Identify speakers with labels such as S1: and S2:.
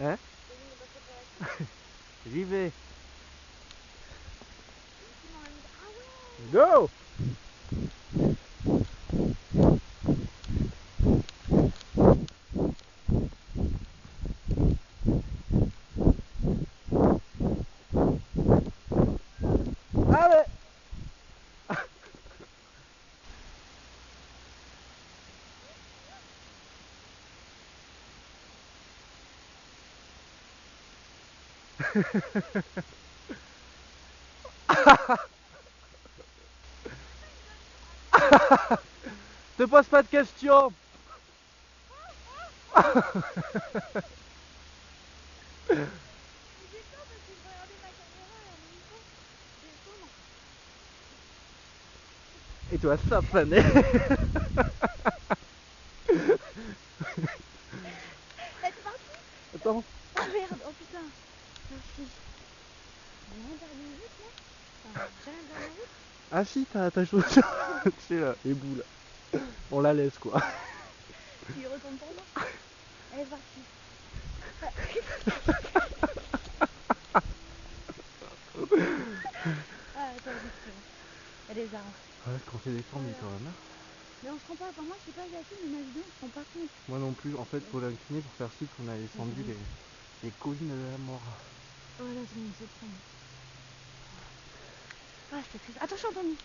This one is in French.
S1: Hein? J'y vais. Go! Allez! Te pose pas de questions. Et toi, ça fané.
S2: Elle est partie.
S1: Attends.
S2: Oh merde, oh putain. Merci. J'ai rien perdu de vite, là. Enfin, j'ai rien perdu de vite.
S1: Ah si, t'as ta chaussure. Tu sais là, les boules. On la laisse quoi.
S2: Tu y retournes pour moi. Elle est partie. Ah, attends, vite, c'est bon. Il y a des arbres.
S1: Ouais, quand c'est des fourmis quand même. Hein.
S2: Mais on se rend pas, enfin moi je sais pas Yacine, mais ma vidéo on se rend pas compte.
S1: Moi non plus, en fait, pour l'incliner, pour faire ci, on a descendu les collines de la mort.
S2: Oh là, c'est bon, c'est prendre. Ah, c'était très. Attention, Anthony.